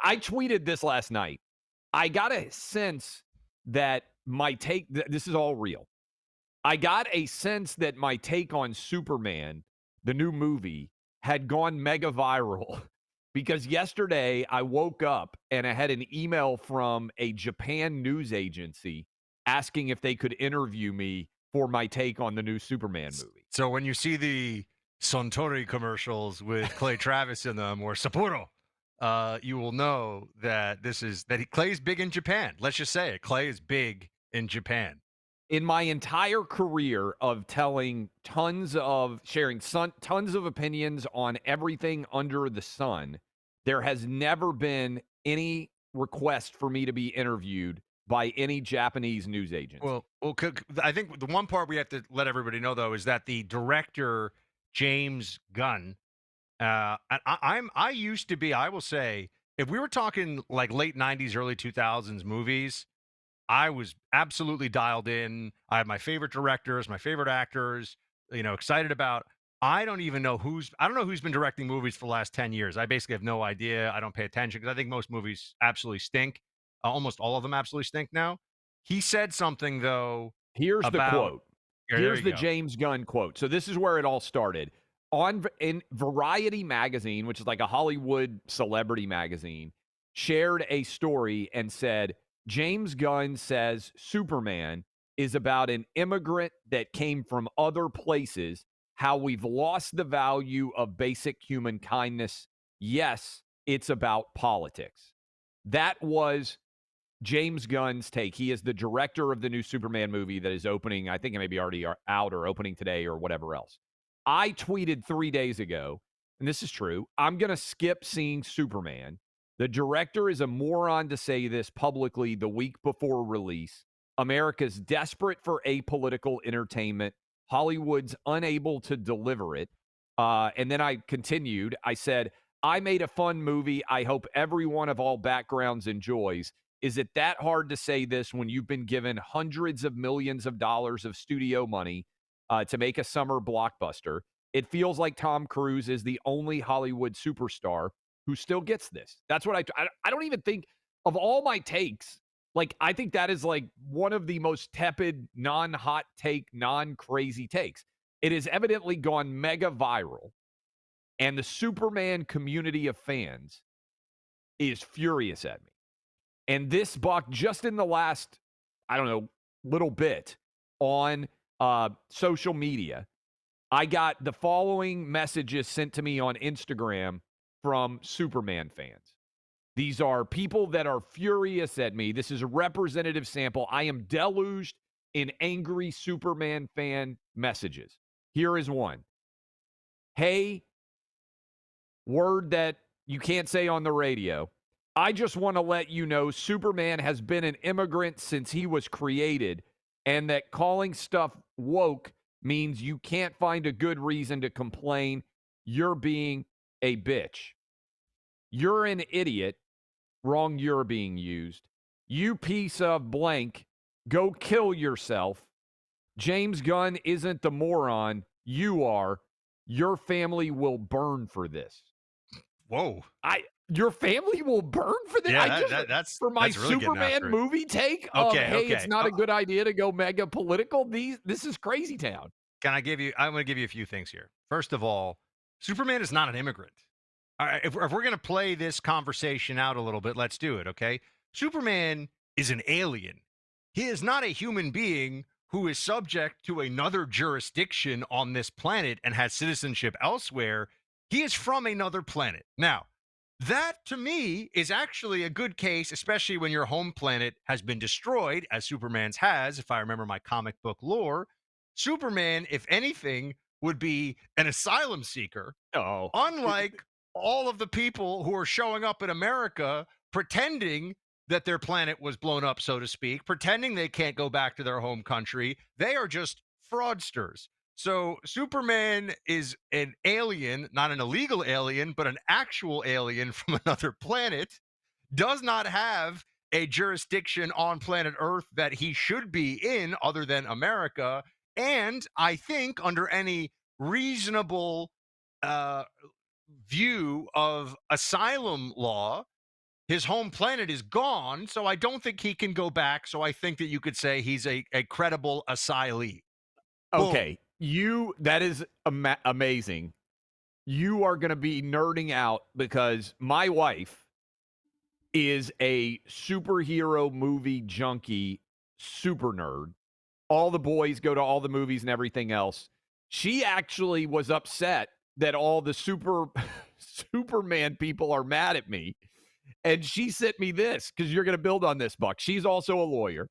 I tweeted this last night. I got a sense that my take, this is all real. I got a sense that my take on Superman, the new movie, had gone mega viral because yesterday I woke up and I had an email from a Japan news agency asking if they could interview me for my take on the new Superman movie. So when you see the Suntory commercials with Clay Travis in them or Sapporo, you will know that Clay is big in Japan. Let's just say it. Clay is big in Japan. In my entire career of sharing tons of opinions on everything under the sun, there has never been any request for me to be interviewed by any Japanese news agency. I think the one part we have to let everybody know though is that the director James Gunn. I used to be. I will say, if we were talking like late '90s, early 2000s movies, I was absolutely dialed in. I had my favorite directors, my favorite actors, excited about. I don't know who's been directing movies for the last 10 years. I basically have no idea. I don't pay attention because I think most movies absolutely stink. Almost all of them absolutely stink now. He said something though Here's the about, quote. yeah, there Here's you the go. James Gunn quote. So this is where it all started. In Variety magazine, which is like a Hollywood celebrity magazine, shared a story and said James Gunn says Superman is about an immigrant that came from other places, how we've lost the value of basic human kindness. Yes, it's about politics. That was James Gunn's take. He is the director of the new Superman movie that is opening. I think it may be already out or opening today or whatever else. I tweeted 3 days ago, and this is true. I'm going to skip seeing Superman. The director is a moron to say this publicly the week before release. America's desperate for apolitical entertainment. Hollywood's unable to deliver it. And then I continued. I said, I made a fun movie. I hope everyone of all backgrounds enjoys. Is it that hard to say this when you've been given hundreds of millions of dollars of studio money to make a summer blockbuster? It feels like Tom Cruise is the only Hollywood superstar who still gets this. That's what I don't even think of all my takes. Like, I think that is like one of the most tepid, non hot take, non crazy takes. It has evidently gone mega viral, and the Superman community of fans is furious at me. And this buck just in the last, I don't know, little bit on social media, I got the following messages sent to me on Instagram from Superman fans. These are people that are furious at me. This is a representative sample. I am deluged in angry Superman fan messages. Here is one. Hey, word that you can't say on the radio. I just want to let you know Superman has been an immigrant since he was created, and that calling stuff woke means you can't find a good reason to complain. You're being a bitch. You're an idiot. Wrong, you're being used. You piece of blank. Go kill yourself. James Gunn isn't the moron. You are. Your family will burn for this. Whoa. Your family will burn for this? Yeah, I just for my that's really getting Superman after it. movie take of, Okay, "Hey, it's okay. not a good idea to go mega political." This is crazy town. I'm going to give you a few things here. First of all, Superman is not an immigrant. All right, if we're going to play this conversation out a little bit, let's do it, okay? Superman is an alien. He is not a human being who is subject to another jurisdiction on this planet and has citizenship elsewhere. He is from another planet. Now, that to me is actually a good case, especially when your home planet has been destroyed, as Superman's has, if I remember my comic book lore. Superman, if anything, would be an asylum seeker, Oh. unlike all of the people who are showing up in America pretending that their planet was blown up, so to speak, pretending they can't go back to their home country. They are just fraudsters. So Superman is an alien, not an illegal alien, but an actual alien from another planet, does not have a jurisdiction on planet Earth that he should be in other than America. And I think under any reasonable uh, view of asylum law, his home planet is gone, so I don't think he can go back. So I think that you could say he's a credible asylee. Boom. Okay, that is amazing. You are gonna be nerding out because my wife is a superhero movie junkie, super nerd. All the boys go to all the movies and everything else. She actually was upset that all the Superman people are mad at me. And she sent me this because you're going to build on this, Buck. She's also a lawyer.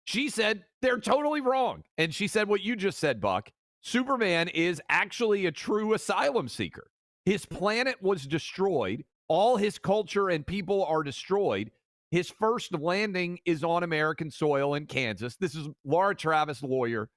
She said they're totally wrong. And she said what you just said, Buck. Superman is actually a true asylum seeker. His planet was destroyed. All his culture and people are destroyed. His first landing is on American soil in Kansas. This is Laura Travis, lawyer.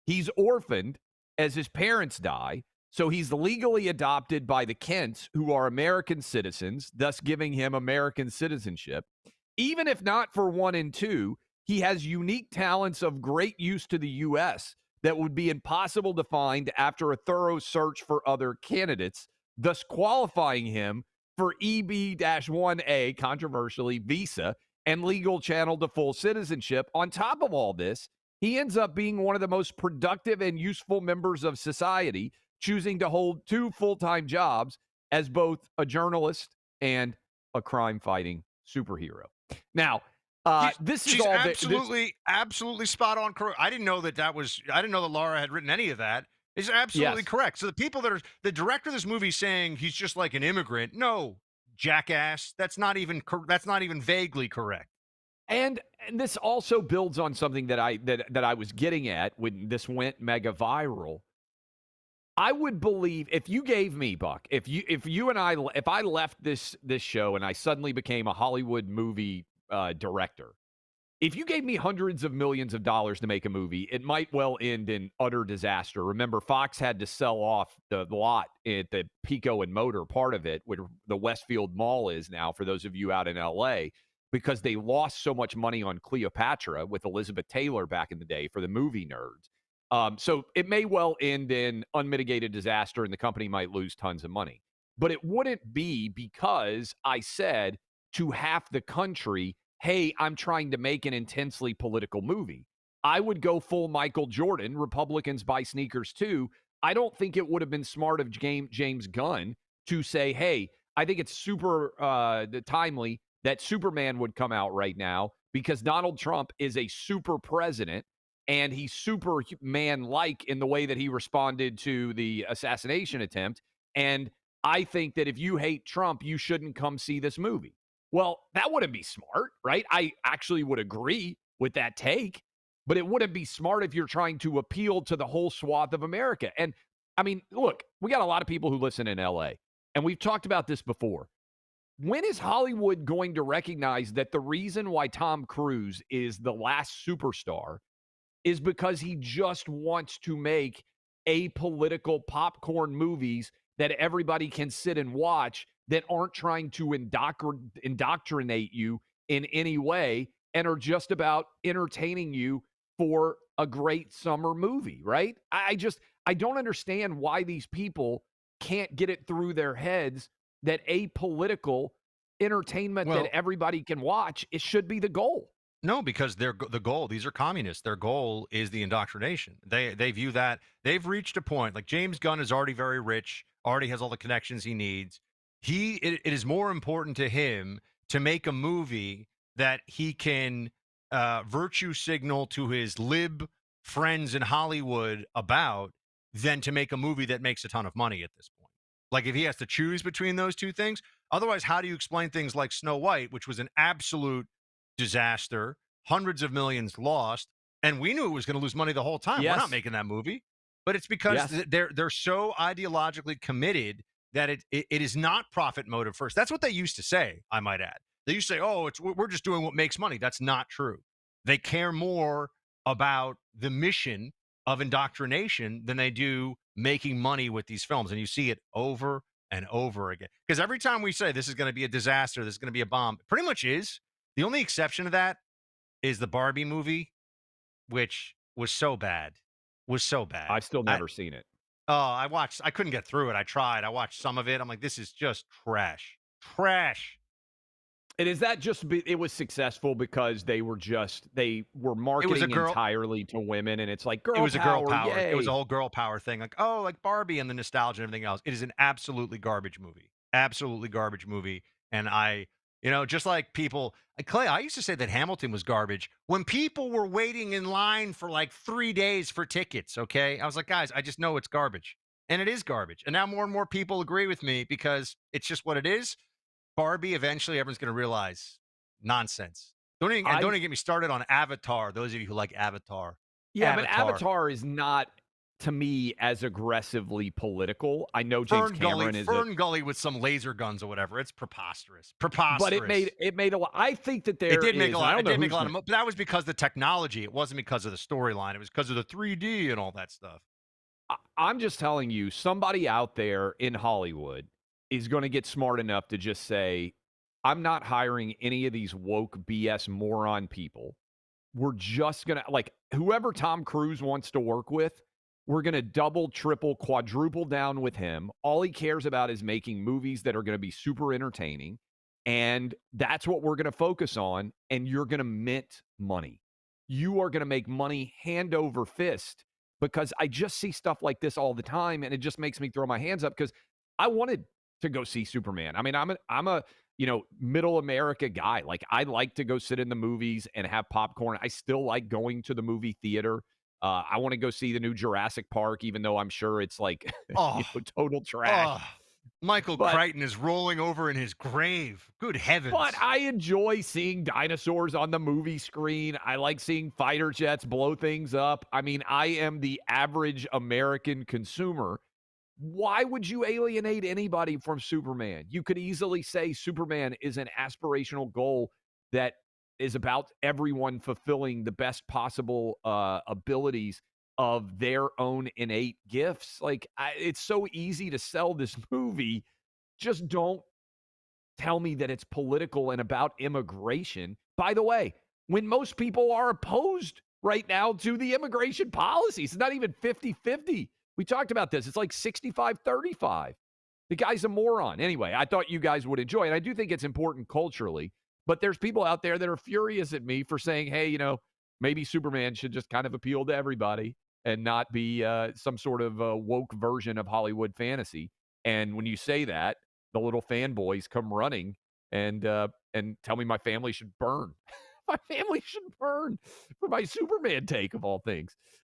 He's orphaned as his parents die. So he's legally adopted by the Kents, who are American citizens, thus giving him American citizenship. Even if not for 1 and 2, he has unique talents of great use to the U.S. that would be impossible to find after a thorough search for other candidates, thus qualifying him for EB-1A, controversially, visa and legal channel to full citizenship. On top of all this, he ends up being one of the most productive and useful members of society, choosing to hold 2 full-time jobs as both a journalist and a crime-fighting superhero. Now, this is She's all absolutely spot on. Correct. I didn't know I didn't know that Laura had written any of that. It's absolutely yes. correct. So the people that are the director of this movie saying he's just like an immigrant. No, jackass. That's not even vaguely correct. And this also builds on something that I was getting at when this went mega viral. I would believe if you gave me, Buck, if I left this show and I suddenly became a Hollywood movie director, if you gave me hundreds of millions of dollars to make a movie, it might well end in utter disaster. Remember, Fox had to sell off the lot at the Pico and Motor part of it, where the Westfield Mall is now, for those of you out in LA, because they lost so much money on Cleopatra with Elizabeth Taylor back in the day for the movie nerds. So it may well end in unmitigated disaster and the company might lose tons of money. But it wouldn't be because I said to half the country, hey, I'm trying to make an intensely political movie. I would go full Michael Jordan. Republicans buy sneakers too. I don't think it would have been smart of James Gunn to say, hey, I think it's super timely that Superman would come out right now because Donald Trump is a super president and he's Superman like in the way that he responded to the assassination attempt. And I think that if you hate Trump, you shouldn't come see this movie. Well, that wouldn't be smart, right? I actually would agree with that take, but it wouldn't be smart if you're trying to appeal to the whole swath of America. And I mean, look, we got a lot of people who listen in LA, and we've talked about this before. When is Hollywood going to recognize that the reason why Tom Cruise is the last superstar is because he just wants to make apolitical popcorn movies that everybody can sit and watch that aren't trying to indoctrinate you in any way and are just about entertaining you for a great summer movie, right? I don't understand why these people can't get it through their heads that apolitical entertainment that Well, everybody can watch, it should be the goal. no, because the goal. These are communists. Their goal is the indoctrination. They view that they've reached a point. Like James Gunn is already very rich, already has all the connections he needs. It is more important to him to make a movie that he can virtue signal to his lib friends in Hollywood about than to make a movie that makes a ton of money at this point. Like if he has to choose between those two things, otherwise, how do you explain things like Snow White, which was an absolute disaster, hundreds of millions lost, and we knew it was going to lose money the whole time. We're not Yes. making that movie, but it's because Yes. they're so ideologically committed that it is not profit motive first. That's what they used to say. I might add, they used to say, "Oh, we're just doing what makes money." That's not true. They care more about the mission of indoctrination than they do making money with these films, and you see it over and over again. Because every time we say this is going to be a disaster, this is going to be a bomb, it pretty much is. The only exception to that is the Barbie movie, which was so bad. Was so bad. I've still I never seen it. I couldn't get through it. I tried. I watched some of it. I'm like, this is just trash. Trash. And is that just it was successful because they were It was a marketing girl entirely to women, and it's like it girl was a girl power, power. It was a yay. whole girl power thing. Like, oh, like Barbie and the nostalgia and everything else. It is an absolutely garbage movie. Absolutely garbage movie. And just like people, Clay, I used to say that Hamilton was garbage when people were waiting in line for like 3 days for tickets. Okay. I was like, guys, I just know it's garbage. And it is garbage. And now more and more people agree with me because it's just what it is. Barbie, eventually everyone's going to realize nonsense. I Don't even get me started on Avatar. Those of you who like Avatar, Yeah, but Avatar, Avatar is not, to me, as aggressively political. I know James Cameron is a Fern Gully with some laser guns or whatever. It's preposterous. but Preposterous. it made a lot. I think that It there did make a is, and I lot. don't It know did make a who's lot of, gonna but that was because of the technology. It wasn't because of the storyline. It was because of the 3D and all that stuff. I'm just telling you, somebody out there in Hollywood is gonna get smart enough to just say, "I'm not hiring any of these woke BS moron people. We're just gonna like whoever Tom Cruise wants to work with, we're gonna double, triple, quadruple down with him. All he cares about is making movies that are gonna be super entertaining. And that's what we're gonna focus on. And you're gonna mint money. You are gonna make money hand over fist because I just see stuff like this all the time, and it just makes me throw my hands up because I wanted to go see Superman. I mean, I'm a middle America guy. Like I like to go sit in the movies and have popcorn. I still like going to the movie theater. I want to go see the new Jurassic Park, even though I'm sure it's like, Oh, total trash. oh, Michael But Crichton is rolling over in his grave. Good but heavens. I enjoy seeing dinosaurs on the movie screen. I like seeing fighter jets blow things up. I mean, I am the average American consumer. Why would you alienate anybody from Superman? You could easily say Superman is an aspirational goal that is about everyone fulfilling the best possible abilities of their own innate gifts. Like, it's so easy to sell this movie. Just don't tell me that it's political and about immigration. By the way, when most people are opposed right now to the immigration policies, it's not even 50-50. We talked about this. It's like 65-35. The guy's a moron. Anyway, I thought you guys would enjoy it. I do think it's important culturally, but there's people out there that are furious at me for saying, hey, maybe Superman should just kind of appeal to everybody and not be some sort of woke version of Hollywood fantasy. And when you say that, the little fanboys come running and tell me my family should burn. My family should burn for my Superman take of all things.